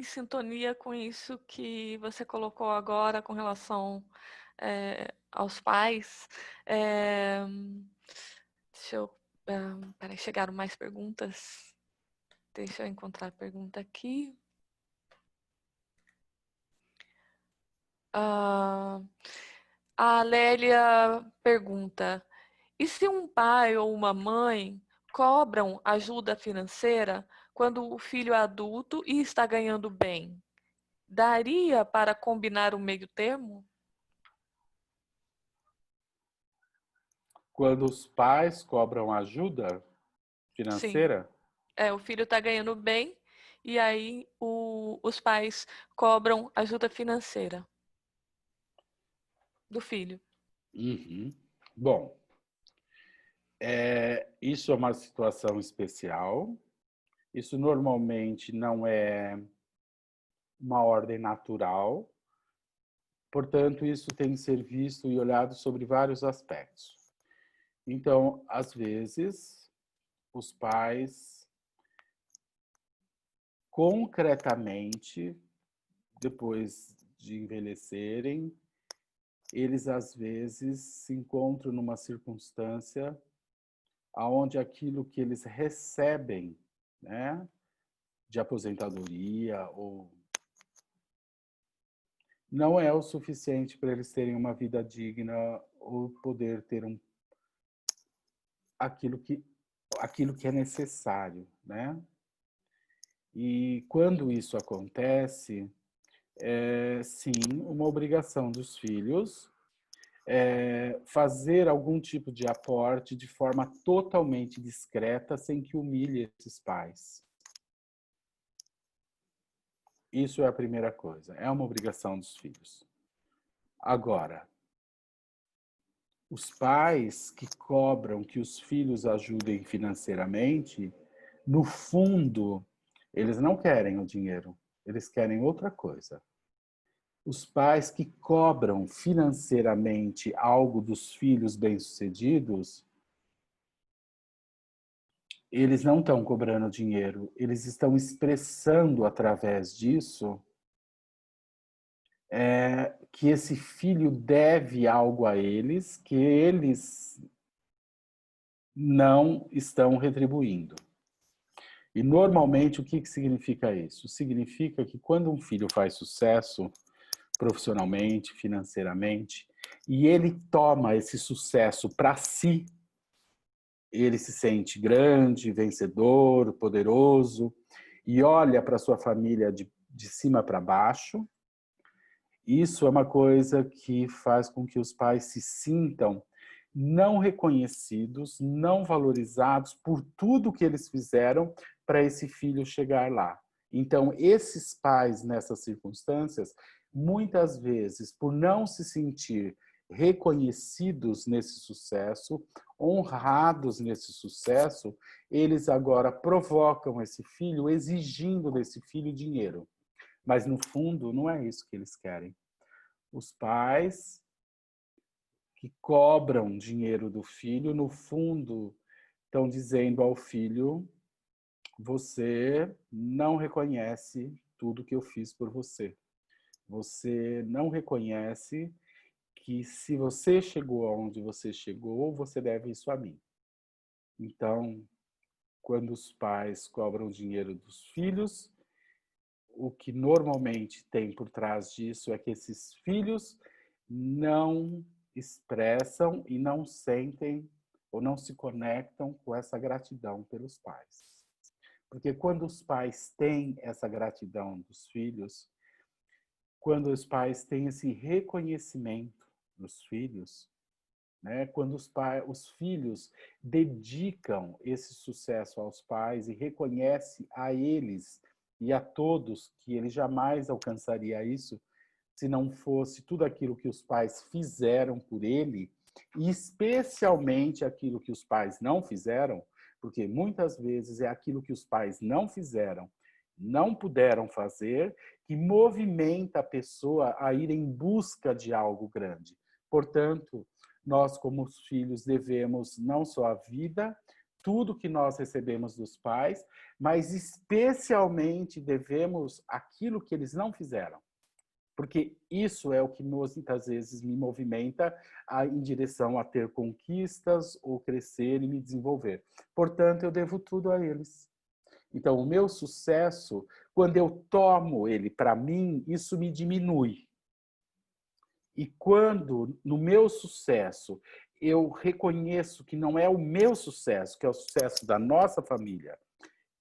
sintonia com isso que você colocou agora com relação aos pais. É, deixa eu. Peraí, chegaram mais perguntas. Deixa eu encontrar a pergunta aqui. Ah, a Lélia pergunta: e se um pai ou uma mãe cobram ajuda financeira quando o filho é adulto e está ganhando bem? Daria para combinar o meio termo? Quando os pais cobram ajuda Sim. financeira, O filho está ganhando bem e aí os pais cobram ajuda financeira do filho. uhum. Bom, isso é uma situação especial. Isso normalmente não é uma ordem natural. Portanto, isso tem que ser visto e olhado sobre vários aspectos. Então, às vezes, os pais concretamente, depois de envelhecerem, eles às vezes se encontram numa circunstância aonde aquilo que eles recebem, né, de aposentadoria ou não é o suficiente para eles terem uma vida digna ou poder ter aquilo que aquilo que é necessário, né? E quando isso acontece, é sim uma obrigação dos filhos fazer algum tipo de aporte de forma totalmente discreta, sem que humilhe esses pais. Isso é a primeira coisa. É uma obrigação dos filhos. Agora, os pais que cobram que os filhos ajudem financeiramente, no fundo, eles não querem o dinheiro, eles querem outra coisa. Os pais que cobram financeiramente algo dos filhos bem-sucedidos, eles não estão cobrando dinheiro, eles estão expressando através disso que esse filho deve algo a eles, que eles não estão retribuindo. E normalmente o que significa isso? Significa que quando um filho faz sucesso profissionalmente, financeiramente, e ele toma esse sucesso para si, ele se sente grande, vencedor, poderoso, e olha para sua família de cima para baixo. Isso é uma coisa que faz com que os pais se sintam não reconhecidos, não valorizados por tudo que eles fizeram para esse filho chegar lá. Então, esses pais, nessas circunstâncias, muitas vezes, por não se sentir reconhecidos nesse sucesso, honrados nesse sucesso, eles agora provocam esse filho, exigindo desse filho dinheiro. Mas, no fundo, não é isso que eles querem. Os pais que cobram dinheiro do filho, no fundo, estão dizendo ao filho: você não reconhece tudo que eu fiz por você. Você não reconhece que se você chegou aonde você chegou, você deve isso a mim. Então, quando os pais cobram dinheiro dos filhos, o que normalmente tem por trás disso é que esses filhos não expressam e não sentem ou não se conectam com essa gratidão pelos pais. Porque quando os pais têm essa gratidão dos filhos, quando os pais têm esse reconhecimento dos filhos, né? Quando os filhos dedicam esse sucesso aos pais e reconhece a eles e a todos que ele jamais alcançaria isso se não fosse tudo aquilo que os pais fizeram por ele, e especialmente aquilo que os pais não fizeram, porque muitas vezes é aquilo que os pais não fizeram, não puderam fazer, que movimenta a pessoa a ir em busca de algo grande. Portanto, nós, como os filhos, devemos não só a vida, tudo que nós recebemos dos pais, mas especialmente devemos aquilo que eles não fizeram. Porque isso é o que muitas vezes me movimenta em direção a ter conquistas ou crescer e me desenvolver. Portanto, eu devo tudo a eles. Então, o meu sucesso, quando eu tomo ele para mim, isso me diminui. E quando, no meu sucesso, eu reconheço que não é o meu sucesso, que é o sucesso da nossa família,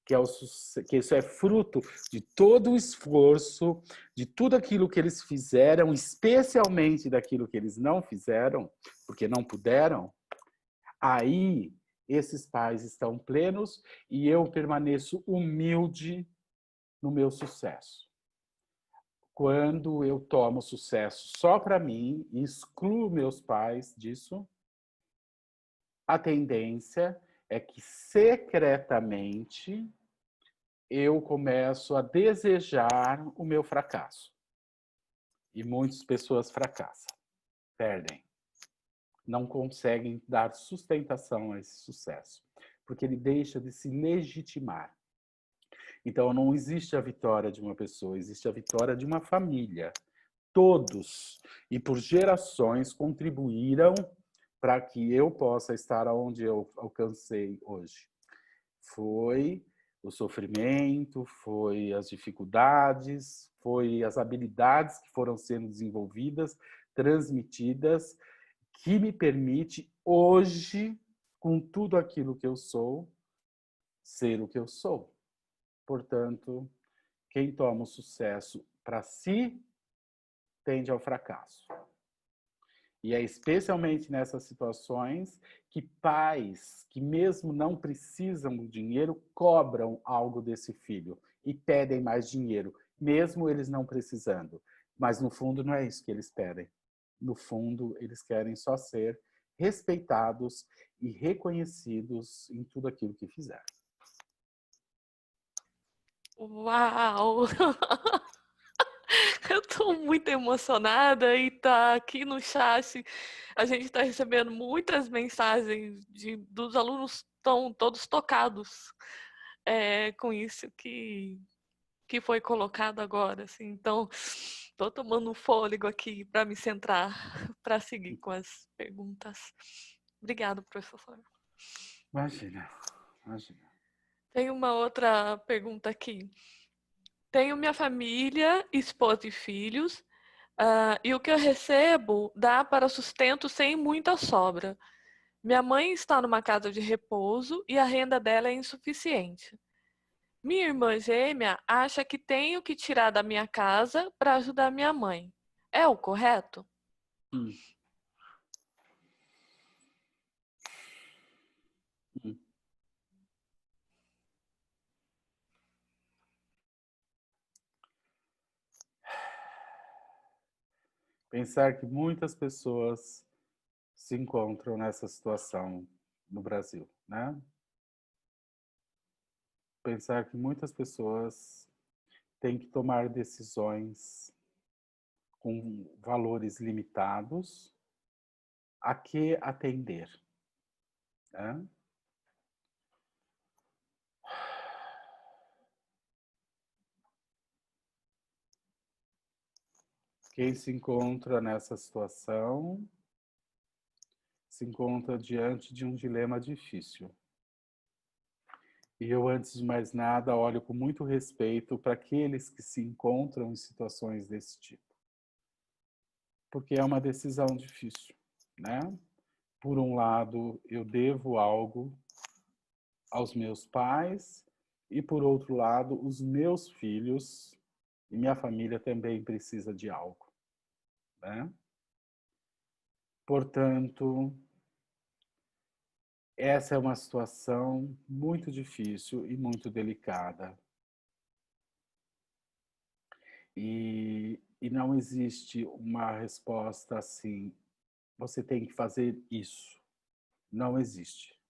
que isso é fruto de todo o esforço, de tudo aquilo que eles fizeram, especialmente daquilo que eles não fizeram, porque não puderam, aí esses pais estão plenos e eu permaneço humilde no meu sucesso. Quando eu tomo sucesso só para mim e excluo meus pais disso, a tendência é que secretamente eu começo a desejar o meu fracasso. E muitas pessoas fracassam, perdem. Não conseguem dar sustentação a esse sucesso, porque ele deixa de se legitimar. Então, não existe a vitória de uma pessoa, existe a vitória de uma família. Todos, e por gerações, contribuíram para que eu possa estar onde eu alcancei hoje. Foi o sofrimento, foi as dificuldades, foi as habilidades que foram sendo desenvolvidas, transmitidas, que me permite hoje, com tudo aquilo que eu sou, ser o que eu sou. Portanto, quem toma o sucesso para si tende ao fracasso. E é especialmente nessas situações que pais que mesmo não precisam do dinheiro cobram algo desse filho e pedem mais dinheiro, mesmo eles não precisando. Mas no fundo não é isso que eles pedem. No fundo, eles querem só ser respeitados e reconhecidos em tudo aquilo que fizeram. Uau! Eu tô muito emocionada e tá aqui no chat. A gente está recebendo muitas mensagens dos alunos estão todos tocados com isso que foi colocado agora. Assim. Então, estou tomando um fôlego aqui para me centrar, para seguir com as perguntas. Obrigada, professor. Imagina, imagina. Tem uma outra pergunta aqui. Tenho minha família, esposa e filhos, e o que eu recebo dá para sustento sem muita sobra. Minha mãe está numa casa de repouso e a renda dela é insuficiente. Minha irmã gêmea acha que tenho que tirar da minha casa para ajudar minha mãe. É o correto? Hum, hum. Pensar que muitas pessoas se encontram nessa situação no Brasil, né? Pensar que muitas pessoas têm que tomar decisões com valores limitados a que atender, né? Quem se encontra nessa situação se encontra diante de um dilema difícil. E eu, antes de mais nada, olho com muito respeito para aqueles que se encontram em situações desse tipo. Porque é uma decisão difícil, né? Por um lado, eu devo algo aos meus pais e, por outro lado, os meus filhos e minha família também precisa de algo, né? Portanto, essa é uma situação muito difícil e muito delicada. E não existe uma resposta assim, você tem que fazer isso. Não existe.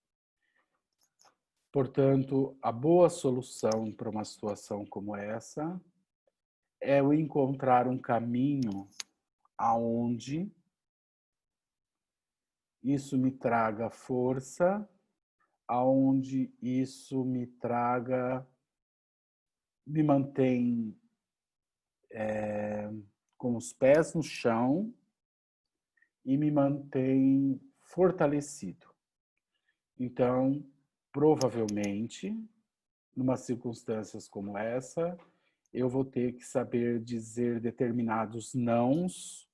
Portanto, a boa solução para uma situação como essa é o encontrar um caminho aonde isso me traga força, aonde isso me mantém com os pés no chão e me mantém fortalecido. Então, provavelmente, numa circunstâncias como essa, eu vou ter que saber dizer determinados nãos,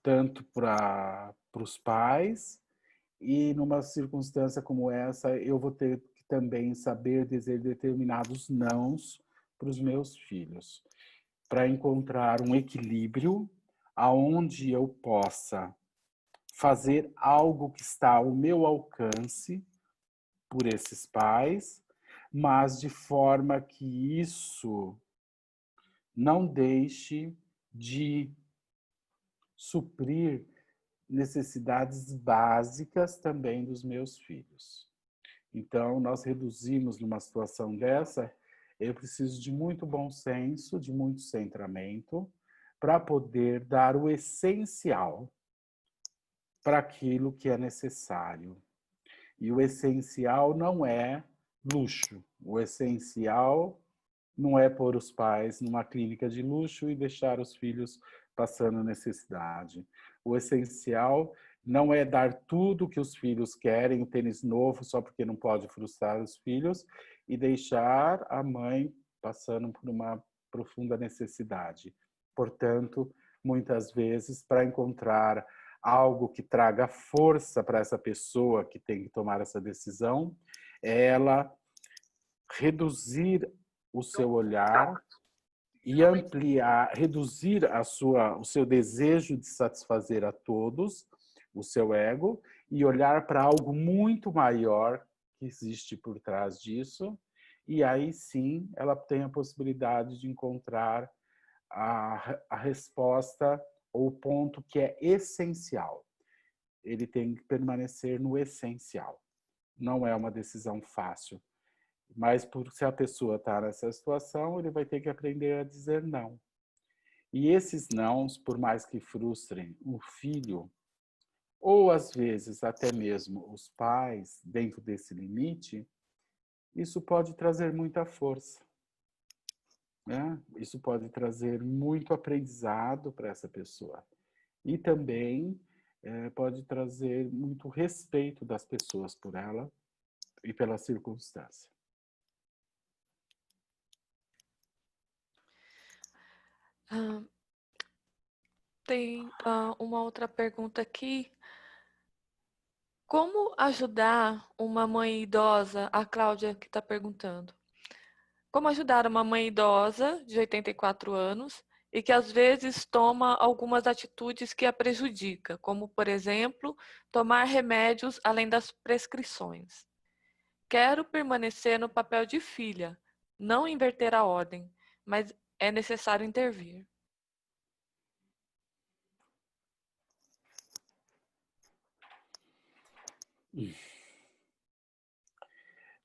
tanto para os pais, e numa circunstância como essa, eu vou ter que também saber dizer determinados nãos para os meus filhos, para encontrar um equilíbrio aonde eu possa fazer algo que está ao meu alcance por esses pais, mas de forma que isso não deixe de suprir necessidades básicas também dos meus filhos. Então, nós reduzimos numa situação dessa, eu preciso de muito bom senso, de muito centramento, para poder dar o essencial para aquilo que é necessário. E o essencial não é luxo. O essencial não é pôr os pais numa clínica de luxo e deixar os filhos passando necessidade. O essencial não é dar tudo que os filhos querem, o tênis novo, só porque não pode frustrar os filhos, e deixar a mãe passando por uma profunda necessidade. Portanto, muitas vezes, para encontrar algo que traga força para essa pessoa que tem que tomar essa decisão, é ela reduzir o seu olhar e ampliar, reduzir o seu desejo de satisfazer a todos, o seu ego, e olhar para algo muito maior que existe por trás disso, e aí sim ela tem a possibilidade de encontrar a resposta ou o ponto que é essencial. Ele tem que permanecer no essencial. Não é uma decisão fácil, mas se a pessoa está nessa situação, ele vai ter que aprender a dizer não. E esses nãos, por mais que frustrem o filho, ou às vezes até mesmo os pais, dentro desse limite, isso pode trazer muita força, né? Isso pode trazer muito aprendizado para essa pessoa. E também pode trazer muito respeito das pessoas por ela e pela circunstância. Ah, tem uma outra pergunta aqui. Como ajudar uma mãe idosa? A Cláudia que está perguntando. Como ajudar uma mãe idosa de 84 anos e que às vezes toma algumas atitudes que a prejudica, como, por exemplo, tomar remédios além das prescrições. Quero permanecer no papel de filha, não inverter a ordem, mas é necessário intervir.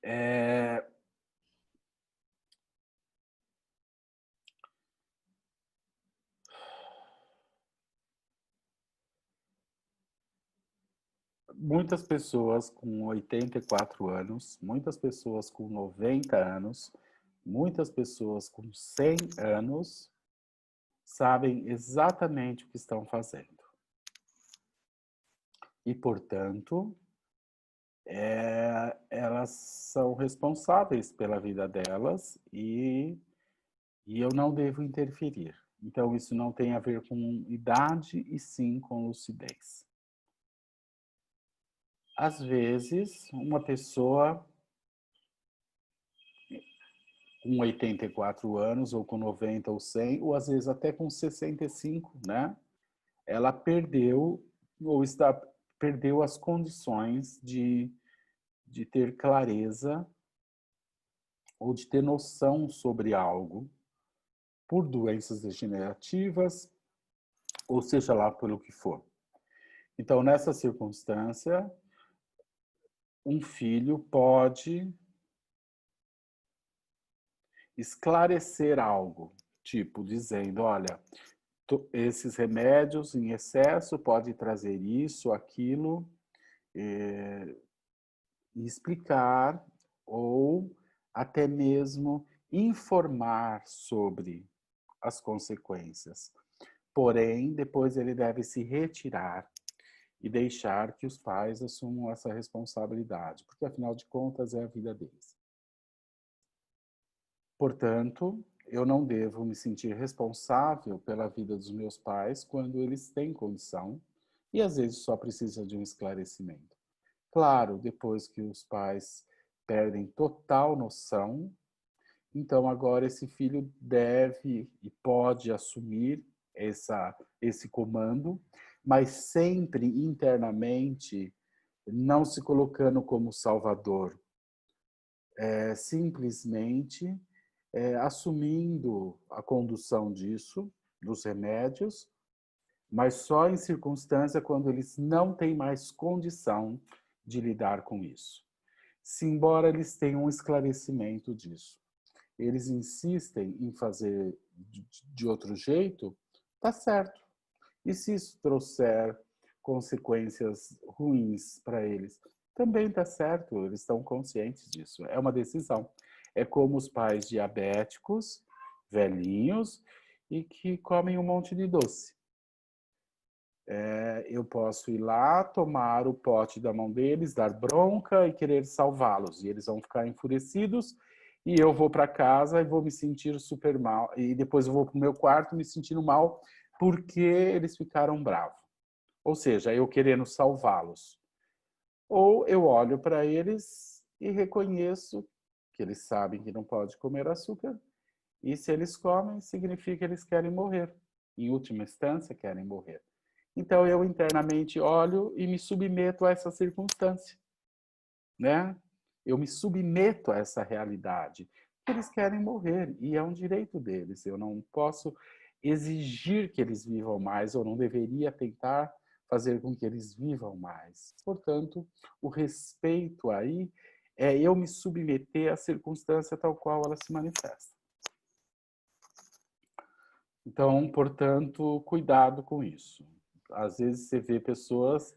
É, muitas pessoas com 84 anos, muitas pessoas com 90 anos, muitas pessoas com 100 anos sabem exatamente o que estão fazendo. E, portanto, elas são responsáveis pela vida delas e eu não devo interferir. Então, isso não tem a ver com idade e sim com lucidez. Às vezes, uma pessoa com 84 anos, ou com 90 ou 100, ou às vezes até com 65, né? Ela perdeu ou perdeu as condições de ter clareza ou de ter noção sobre algo por doenças degenerativas, ou seja lá pelo que for. Então, nessa circunstância, um filho pode esclarecer algo, tipo dizendo, olha, esses remédios em excesso podem trazer isso, aquilo, e explicar ou até mesmo informar sobre as consequências. Porém, depois ele deve se retirar e deixar que os pais assumam essa responsabilidade, porque afinal de contas é a vida deles. Portanto, eu não devo me sentir responsável pela vida dos meus pais quando eles têm condição e às vezes só precisam de um esclarecimento. Claro, depois que os pais perdem total noção, então agora esse filho deve e pode assumir esse comando, mas sempre internamente não se colocando como salvador, simplesmente assumindo a condução disso, dos remédios, mas só em circunstância quando eles não têm mais condição de lidar com isso. Se embora eles tenham um esclarecimento disso, eles insistem em fazer de outro jeito, tá certo. E se isso trouxer consequências ruins para eles, também tá certo, eles estão conscientes disso. É uma decisão. É como os pais diabéticos, velhinhos, e que comem um monte de doce. Eu posso ir lá, tomar o pote da mão deles, dar bronca e querer salvá-los. E eles vão ficar enfurecidos e eu vou para casa e vou me sentir super mal. E depois eu vou para o meu quarto me sentindo mal porque eles ficaram bravos. Ou seja, eu querendo salvá-los. Ou eu olho para eles e reconheço que eles sabem que não pode comer açúcar. E se eles comem, significa que eles querem morrer. Em última instância, querem morrer. Então eu internamente olho e me submeto a essa circunstância, né? Eu me submeto a essa realidade. Eles querem morrer e é um direito deles. Eu não posso exigir que eles vivam mais ou não deveria tentar fazer com que eles vivam mais. Portanto, o respeito aí é eu me submeter à circunstância tal qual ela se manifesta. Então, portanto, cuidado com isso. Às vezes você vê pessoas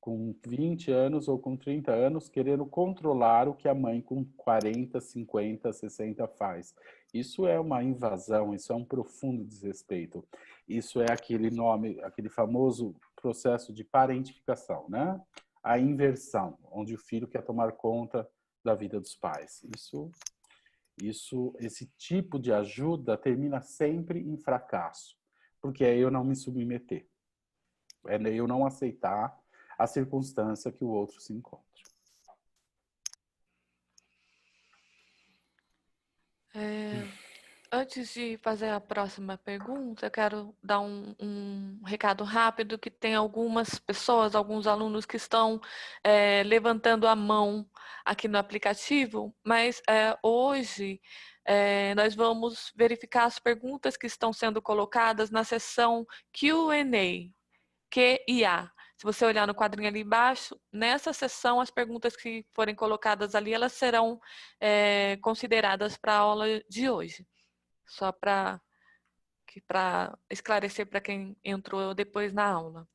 com 20 anos ou com 30 anos querendo controlar o que a mãe com 40, 50, 60 faz. Isso é uma invasão, isso é um profundo desrespeito. Isso é aquele nome, aquele famoso processo de parentificação, né? A inversão, onde o filho quer tomar conta da vida dos pais. Esse tipo de ajuda termina sempre em fracasso, porque é eu não me submeter, é eu não aceitar a circunstância que o outro se encontra. Antes de fazer a próxima pergunta, eu quero dar um recado rápido que tem algumas pessoas, alguns alunos que estão levantando a mão aqui no aplicativo, mas hoje nós vamos verificar as perguntas que estão sendo colocadas na seção Q&A, Q&A. Se você olhar no quadrinho ali embaixo, nessa seção, as perguntas que forem colocadas ali, elas serão consideradas para a aula de hoje. Só para esclarecer para quem entrou depois na aula.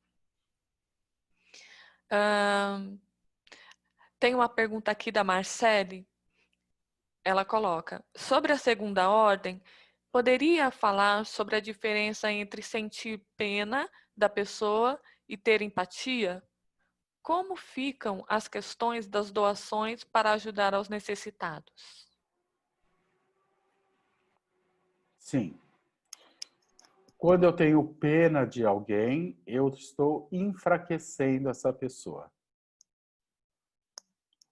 Tem uma pergunta aqui da Marcele. Ela coloca: sobre a segunda ordem, poderia falar sobre a diferença entre sentir pena da pessoa e ter empatia? Como ficam as questões das doações para ajudar aos necessitados? Sim. Quando eu tenho pena de alguém, eu estou enfraquecendo essa pessoa.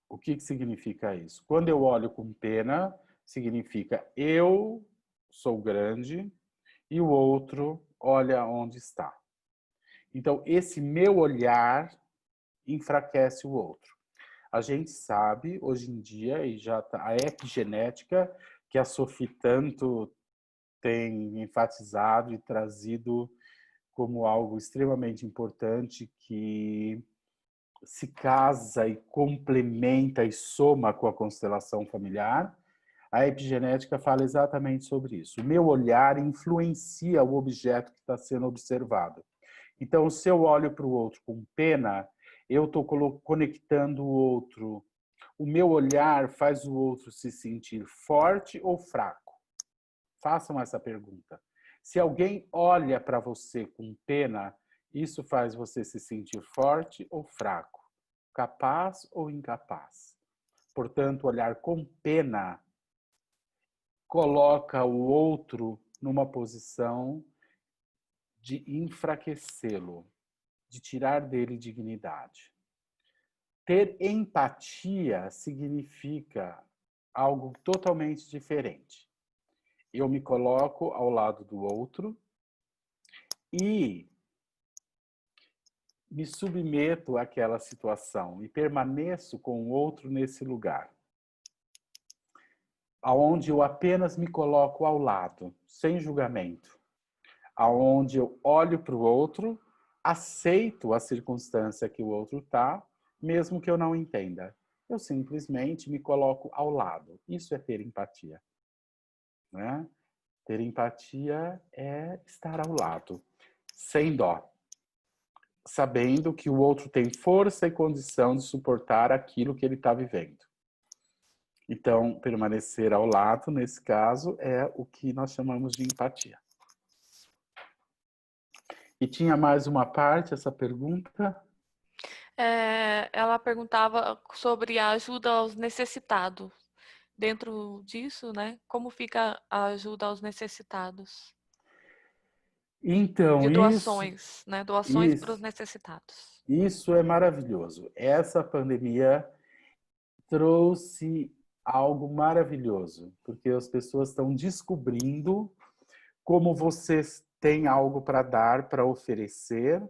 O que significa isso? Quando eu olho com pena, significa eu sou grande e o outro olha onde está. Então, esse meu olhar enfraquece o outro. A gente sabe, hoje em dia, e já tá, a epigenética, que a Sophie tanto tem enfatizado e trazido como algo extremamente importante, que se casa e complementa e soma com a constelação familiar. A epigenética fala exatamente sobre isso. O meu olhar influencia o objeto que está sendo observado. Então, se eu olho para o outro com pena, eu estou conectando o outro, o meu olhar faz o outro se sentir forte ou fraco? Façam essa pergunta. Se alguém olha para você com pena, isso faz você se sentir forte ou fraco, capaz ou incapaz. Portanto, olhar com pena coloca o outro numa posição de enfraquecê-lo, de tirar dele dignidade. Ter empatia significa algo totalmente diferente. Eu me coloco ao lado do outro e me submeto àquela situação e permaneço com o outro nesse lugar, aonde eu apenas me coloco ao lado, sem julgamento, aonde eu olho para o outro, aceito a circunstância que o outro está, mesmo que eu não entenda. Eu simplesmente me coloco ao lado. Isso é ter empatia, né? Ter empatia é estar ao lado, sem dó, sabendo que o outro tem força e condição de suportar aquilo que ele está vivendo. Então, permanecer ao lado, nesse caso, é o que nós chamamos de empatia. E tinha mais uma parte, essa pergunta? Ela perguntava sobre a ajuda aos necessitados. Dentro disso, né? Como fica a ajuda aos necessitados? Então, De doações, né? Doações para os isso, necessitados. isso é maravilhoso. Essa pandemia trouxe algo maravilhoso, porque as pessoas estão descobrindo como vocês têm algo para dar, para oferecer,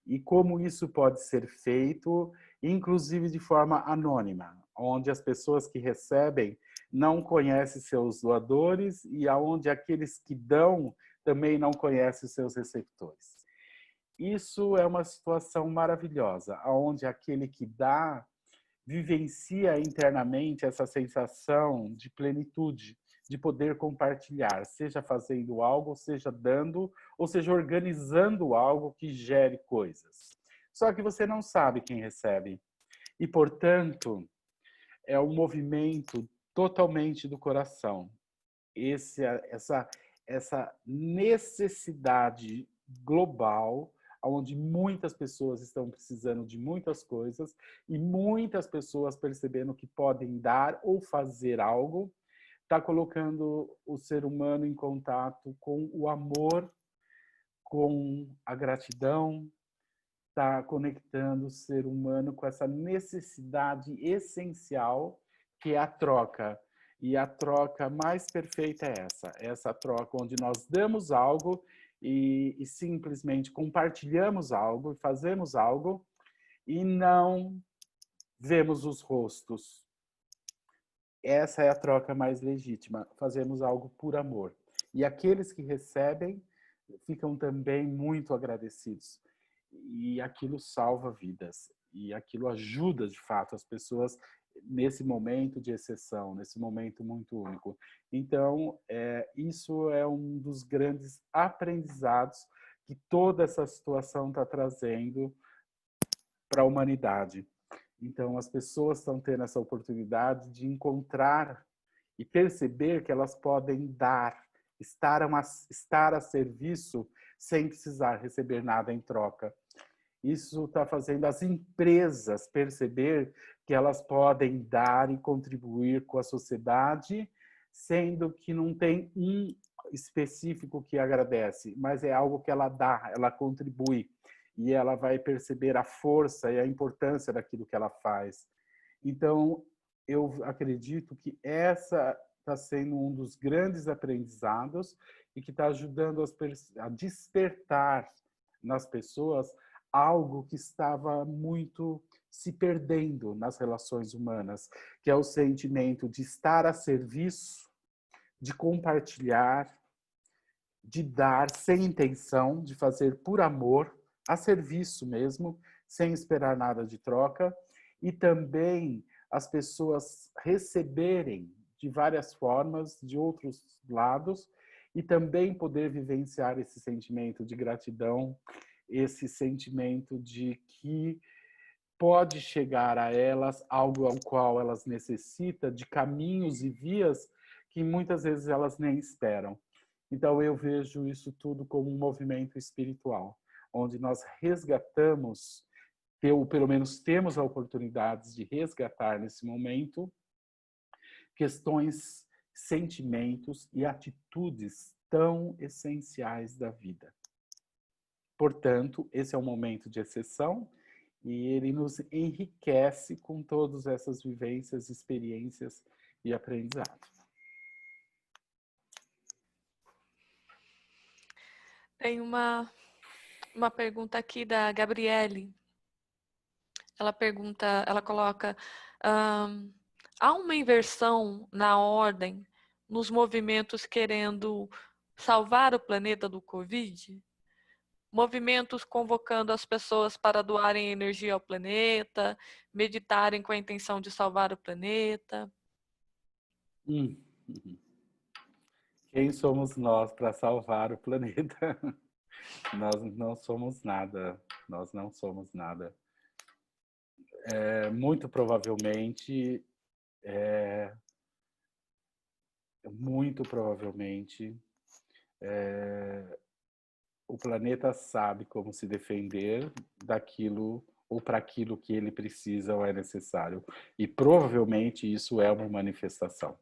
e como isso pode ser feito, inclusive de forma anônima, onde as pessoas que recebem não conhecem seus doadores e aonde aqueles que dão também não conhecem os seus receptores. Isso é uma situação maravilhosa, onde aquele que dá vivencia internamente essa sensação de plenitude, de poder compartilhar, seja fazendo algo, seja dando, ou seja organizando algo que gere coisas. Só que você não sabe quem recebe. E, portanto, é um movimento totalmente do coração. Essa necessidade global, onde muitas pessoas estão precisando de muitas coisas e muitas pessoas percebendo que podem dar ou fazer algo, está colocando o ser humano em contato com o amor, com a gratidão, está conectando o ser humano com essa necessidade essencial que é a troca. E a troca mais perfeita é essa troca onde nós damos algo e simplesmente compartilhamos algo, fazemos algo e não vemos os rostos. Essa é a troca mais legítima. Fazemos algo por amor. E aqueles que recebem ficam também muito agradecidos. E aquilo salva vidas. E aquilo ajuda, de fato, as pessoas nesse momento de exceção, nesse momento muito único. Então, isso é um dos grandes aprendizados que toda essa situação está trazendo para a humanidade. Então, as pessoas estão tendo essa oportunidade de encontrar e perceber que elas podem dar, estar a serviço sem precisar receber nada em troca. Isso está fazendo as empresas perceber que elas podem dar e contribuir com a sociedade, sendo que não tem um específico que agradece, mas é algo que ela dá, ela contribui e ela vai perceber a força e a importância daquilo que ela faz. Então, eu acredito que essa está sendo um dos grandes aprendizados e que está ajudando a despertar nas pessoas algo que estava muito se perdendo nas relações humanas, que é o sentimento de estar a serviço, de compartilhar, de dar sem intenção, de fazer por amor, a serviço mesmo, sem esperar nada de troca, e também as pessoas receberem de várias formas, de outros lados, e também poder vivenciar esse sentimento de gratidão, esse sentimento de que pode chegar a elas algo ao qual elas necessitam de caminhos e vias que muitas vezes elas nem esperam. Então eu vejo isso tudo como um movimento espiritual, onde nós resgatamos, ou pelo menos temos a oportunidade de resgatar nesse momento, questões, sentimentos e atitudes tão essenciais da vida. Portanto, esse é um momento de exceção e ele nos enriquece com todas essas vivências, experiências e aprendizado. Tem uma pergunta aqui da Gabriele. Ela pergunta, ela coloca, há uma inversão na ordem nos movimentos querendo salvar o planeta do Covid? Movimentos convocando as pessoas para doarem energia ao planeta, meditarem com a intenção de salvar o planeta. Quem somos nós para salvar o planeta? Nós não somos nada. Nós não somos nada. Muito provavelmente, o planeta sabe como se defender daquilo ou para aquilo que ele precisa ou é necessário. E provavelmente isso é uma manifestação.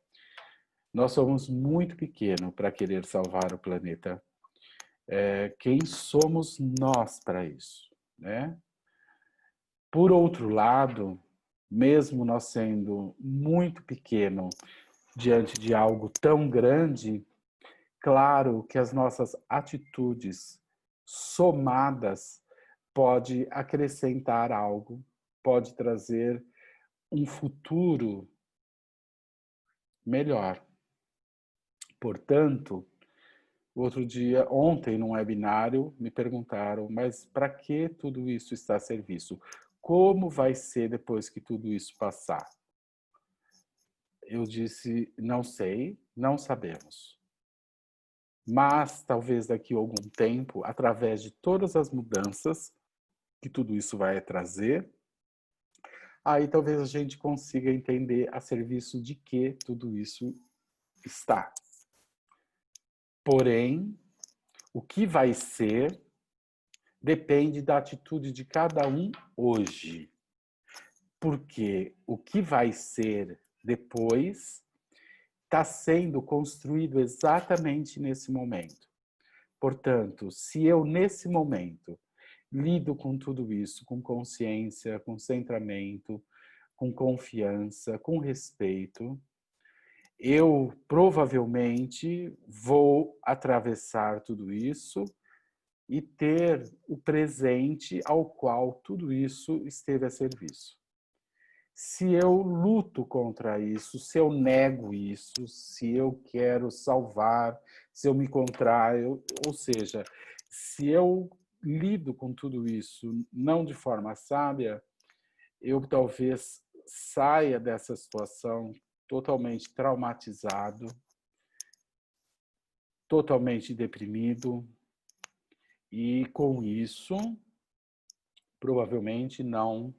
Nós somos muito pequenos para querer salvar o planeta. Quem somos nós para isso, né? Por outro lado, mesmo nós sendo muito pequeno diante de algo tão grande, claro que as nossas atitudes somadas pode acrescentar algo, pode trazer um futuro melhor. Portanto, ontem, num webinário, me perguntaram, mas para que tudo isso está a serviço? Como vai ser depois que tudo isso passar? Eu disse, não sei, não sabemos. Mas talvez daqui a algum tempo, através de todas as mudanças que tudo isso vai trazer, aí talvez a gente consiga entender a serviço de que tudo isso está. Porém, o que vai ser depende da atitude de cada um hoje. Porque o que vai ser depois está sendo construído exatamente nesse momento. Portanto, se eu, nesse momento, lido com tudo isso com consciência, com centramento, com confiança, com respeito, eu provavelmente vou atravessar tudo isso e ter o presente ao qual tudo isso esteve a serviço. Se eu luto contra isso, se eu nego isso, se eu quero salvar, se eu me contraio, ou seja, se eu lido com tudo isso não de forma sábia, eu talvez saia dessa situação totalmente traumatizado, totalmente deprimido e com isso provavelmente não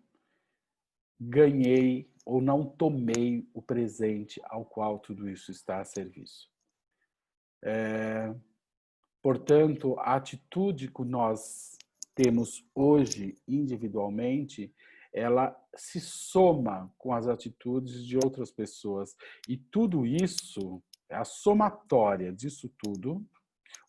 ganhei ou não tomei o presente ao qual tudo isso está a serviço. Portanto, a atitude que nós temos hoje individualmente, ela se soma com as atitudes de outras pessoas. E tudo isso, a somatória disso tudo,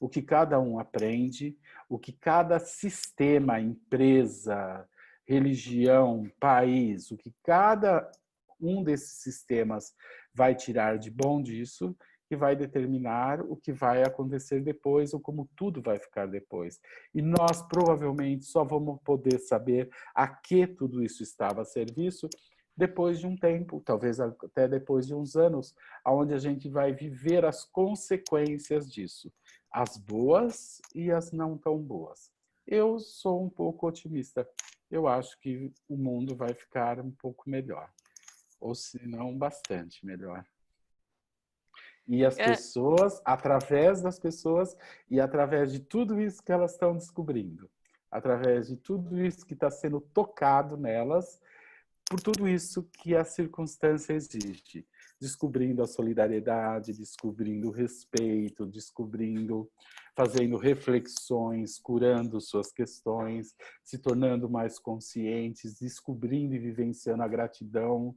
o que cada um aprende, o que cada sistema, empresa, religião, país, o que cada um desses sistemas vai tirar de bom disso, que vai determinar o que vai acontecer depois ou como tudo vai ficar depois. E nós provavelmente só vamos poder saber a que tudo isso estava a serviço depois de um tempo, talvez até depois de uns anos, onde a gente vai viver as consequências disso, as boas e as não tão boas. Eu sou um pouco otimista. Eu acho que o mundo vai ficar um pouco melhor, ou se não, bastante melhor. E as pessoas, através das pessoas e através de tudo isso que elas estão descobrindo, através de tudo isso que está sendo tocado nelas, por tudo isso que a circunstância exige, descobrindo a solidariedade, descobrindo o respeito, descobrindo, fazendo reflexões, curando suas questões, se tornando mais conscientes, descobrindo e vivenciando a gratidão,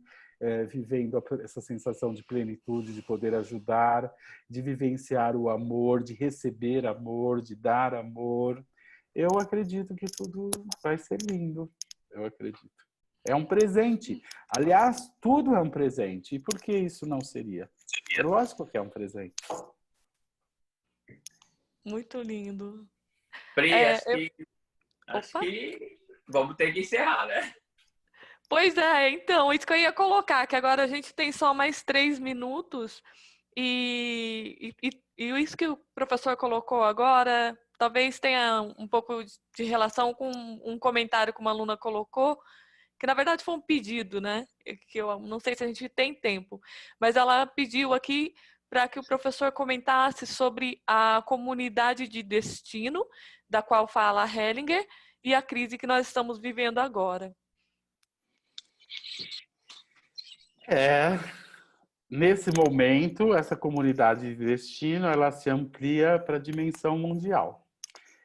vivendo essa sensação de plenitude, de poder ajudar, de vivenciar o amor, de receber amor, de dar amor. Eu acredito que tudo vai ser lindo, eu acredito. É um presente. Aliás, tudo é um presente. E por que isso não seria? É lógico que é um presente. Muito lindo. Pri, acho Opa! que vamos ter que encerrar, né? Pois é, então, isso que eu ia colocar, que agora a gente tem só mais 3 minutos e isso que o professor colocou agora talvez tenha um pouco de relação com um comentário que uma aluna colocou, que na verdade foi um pedido, né? Que eu não sei se a gente tem tempo, mas ela pediu aqui para que o professor comentasse sobre a comunidade de destino, da qual fala a Hellinger, e a crise que nós estamos vivendo agora. Nesse momento, essa comunidade de destino, ela se amplia para a dimensão mundial.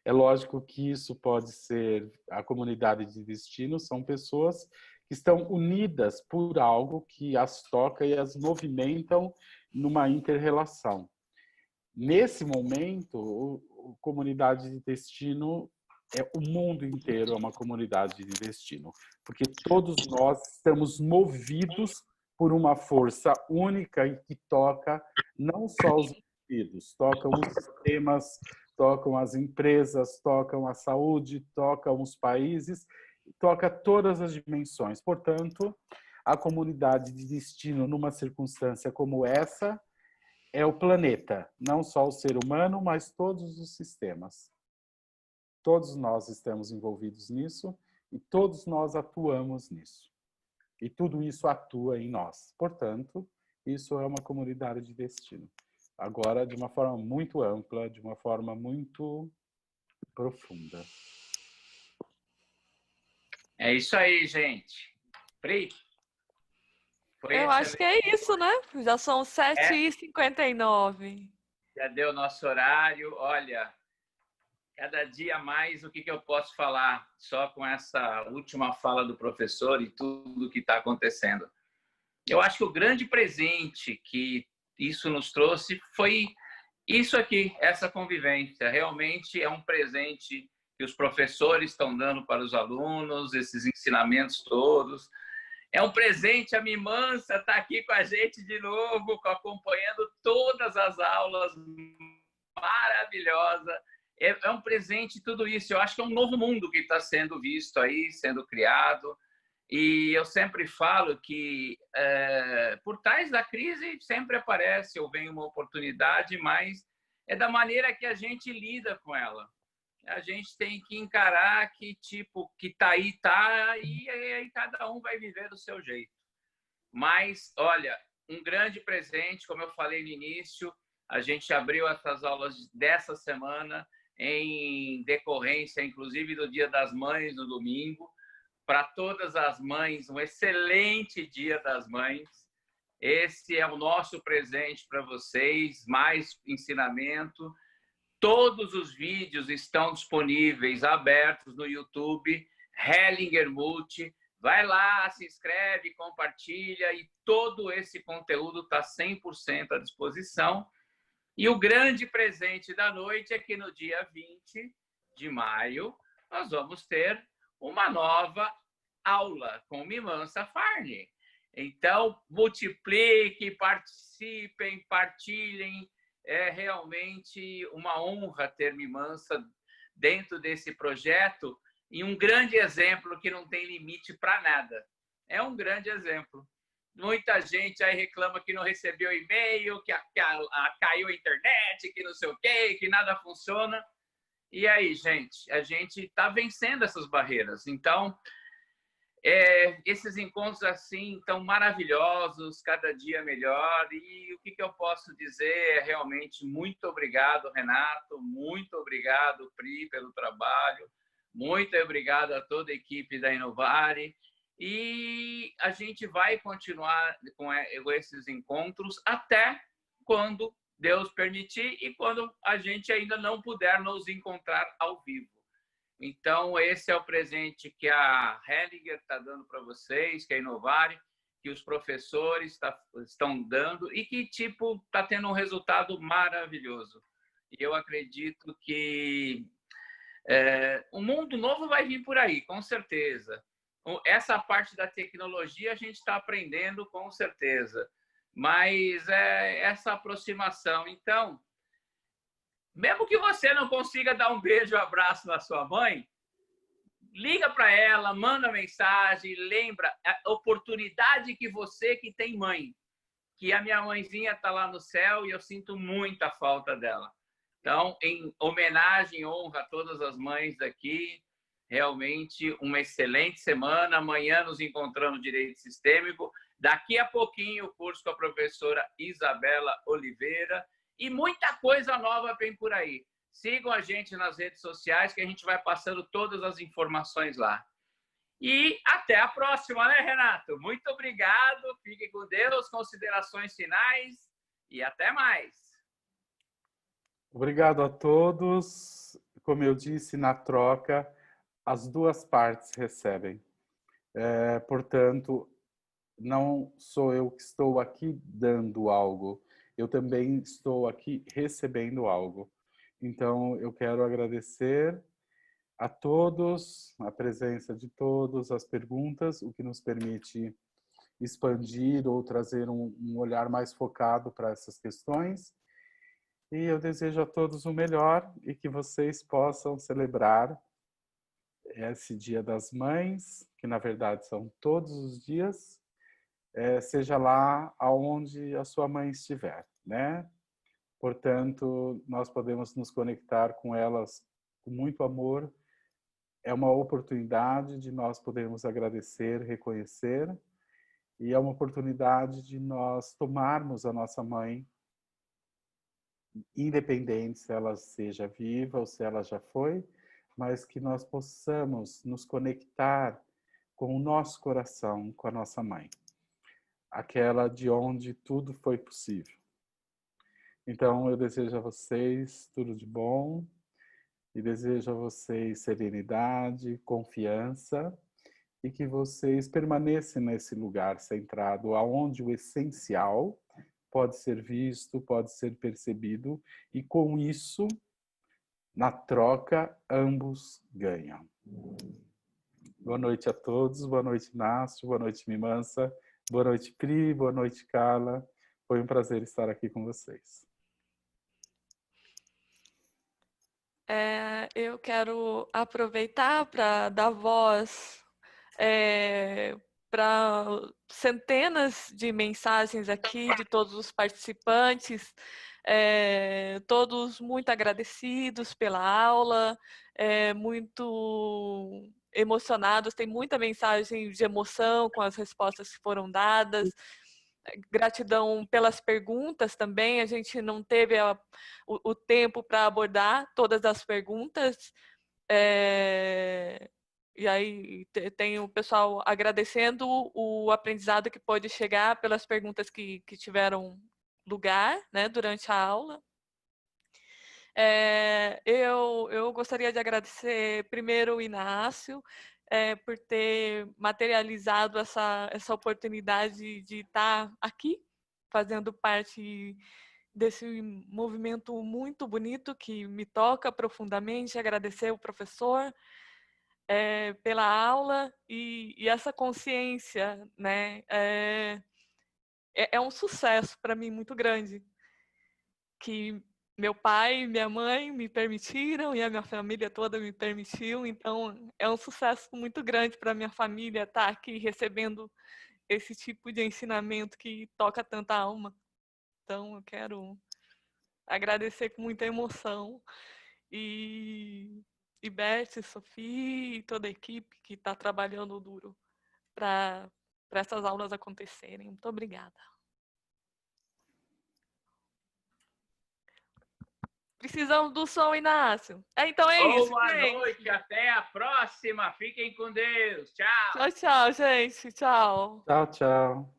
É lógico que isso pode ser, a comunidade de destino são pessoas que estão unidas por algo que as toca e as movimentam numa inter-relação. Nesse momento, a comunidade de destino o mundo inteiro é uma comunidade de destino, porque todos nós estamos movidos por uma força única e que toca não só os indivíduos, tocam os sistemas, tocam as empresas, tocam a saúde, tocam os países, toca todas as dimensões. Portanto, a comunidade de destino numa circunstância como essa é o planeta, não só o ser humano, mas todos os sistemas. Todos nós estamos envolvidos nisso e todos nós atuamos nisso. E tudo isso atua em nós. Portanto, isso é uma comunidade de destino. Agora, de uma forma muito ampla, de uma forma muito profunda. É isso aí, gente. Pri, Eu acho que é isso, né? Já são 7h59. Já deu nosso horário. Olha, cada dia mais, o que eu posso falar só com essa última fala do professor e tudo que está acontecendo? Eu acho que o grande presente que isso nos trouxe foi isso aqui, essa convivência. Realmente é um presente que os professores estão dando para os alunos, esses ensinamentos todos. É um presente, a Mimansa está aqui com a gente de novo, acompanhando todas as aulas, maravilhosa. É um presente tudo isso. Eu acho que é um novo mundo que está sendo visto aí, sendo criado. E eu sempre falo que por trás da crise sempre aparece ou vem uma oportunidade, mas é da maneira que a gente lida com ela. A gente tem que encarar que tipo que tá aí, e aí cada um vai viver do seu jeito. Mas, olha, um grande presente, como eu falei no início, a gente abriu essas aulas dessa semana em decorrência, inclusive, do Dia das Mães, no domingo. Para todas as mães, um excelente Dia das Mães. Esse é o nosso presente para vocês, mais ensinamento. Todos os vídeos estão disponíveis, abertos no YouTube, Hellinger Multi. Vai lá, se inscreve, compartilha e todo esse conteúdo está 100% à disposição. E o grande presente da noite é que no dia 20 de maio nós vamos ter uma nova aula com Mimansa Farni. Então, multipliquem, participem, partilhem. É realmente uma honra ter Mimansa dentro desse projeto e um grande exemplo que não tem limite para nada. É um grande exemplo. Muita gente aí reclama que não recebeu e-mail, que caiu a internet, que não sei o quê, que nada funciona. E aí, gente, a gente está vencendo essas barreiras. Então, esses encontros assim tão maravilhosos, cada dia melhor. E o que eu posso dizer é realmente muito obrigado, Renato, muito obrigado, Pri, pelo trabalho, Muito obrigado a toda a equipe da Inovare. E a gente vai continuar com esses encontros até quando Deus permitir e quando a gente ainda não puder nos encontrar ao vivo. Então, esse é o presente que a Hellinger está dando para vocês, que a Inovare, que os professores estão dando e que, tipo, está tendo um resultado maravilhoso. E eu acredito que um mundo novo vai vir por aí, com certeza. Essa parte da tecnologia a gente está aprendendo, com certeza. Mas é essa aproximação. Então, mesmo que você não consiga dar um beijo e um abraço na sua mãe, liga para ela, manda mensagem, lembra a oportunidade que você que tem mãe, que a minha mãezinha está lá no céu e eu sinto muita falta dela. Então, em homenagem e honra a todas as mães daqui, realmente uma excelente semana. Amanhã nos encontramos no Direito Sistêmico. Daqui a pouquinho o curso com a professora Isabela Oliveira. E muita coisa nova vem por aí. Sigam a gente nas redes sociais que a gente vai passando todas as informações lá. E até a próxima, né, Renato? Muito obrigado. Fique com Deus. Considerações finais e até mais. Obrigado a todos. Como eu disse, na troca, as duas partes recebem. Portanto, não sou eu que estou aqui dando algo, eu também estou aqui recebendo algo. Então, eu quero agradecer a todos, a presença de todos, as perguntas, o que nos permite expandir ou trazer um olhar mais focado para essas questões. E eu desejo a todos o melhor e que vocês possam celebrar esse Dia das Mães, que na verdade são todos os dias, seja lá aonde a sua mãe estiver, né? Portanto, nós podemos nos conectar com elas com muito amor. É uma oportunidade de nós podermos agradecer, reconhecer, e é uma oportunidade de nós tomarmos a nossa mãe, independente se ela seja viva ou se ela já foi, mas que nós possamos nos conectar com o nosso coração, com a nossa mãe, aquela de onde tudo foi possível. Então, eu desejo a vocês tudo de bom e desejo a vocês serenidade, confiança e que vocês permaneçam nesse lugar centrado, aonde o essencial pode ser visto, pode ser percebido e com isso, na troca, ambos ganham. Boa noite a todos, boa noite Inácio, boa noite Mimansa, boa noite Pri, boa noite Carla. Foi um prazer estar aqui com vocês. Eu quero aproveitar para dar voz para centenas de mensagens aqui de todos os participantes, todos muito agradecidos pela aula, muito emocionados, tem muita mensagem de emoção com as respostas que foram dadas. Gratidão pelas perguntas também, a gente não teve o tempo para abordar todas as perguntas, e aí tem o pessoal agradecendo o aprendizado que pode chegar pelas perguntas que tiveram lugar, né, durante a aula. Eu gostaria de agradecer primeiro o Inácio, por ter materializado essa oportunidade de estar aqui, fazendo parte desse movimento muito bonito que me toca profundamente. Agradecer o professor pela aula e essa consciência, né? É um sucesso para mim muito grande, que meu pai e minha mãe me permitiram e a minha família toda me permitiu. Então, é um sucesso muito grande para minha família estar aqui recebendo esse tipo de ensinamento que toca tanta alma. Então, eu quero agradecer com muita emoção. E Beth, Sofia e toda a equipe que está trabalhando duro para essas aulas acontecerem. Muito obrigada. Precisamos do som, Inácio. Então é isso, Boa gente. noite, até a próxima. Fiquem com Deus. Tchau. Tchau, tchau, gente. Tchau. Tchau, tchau.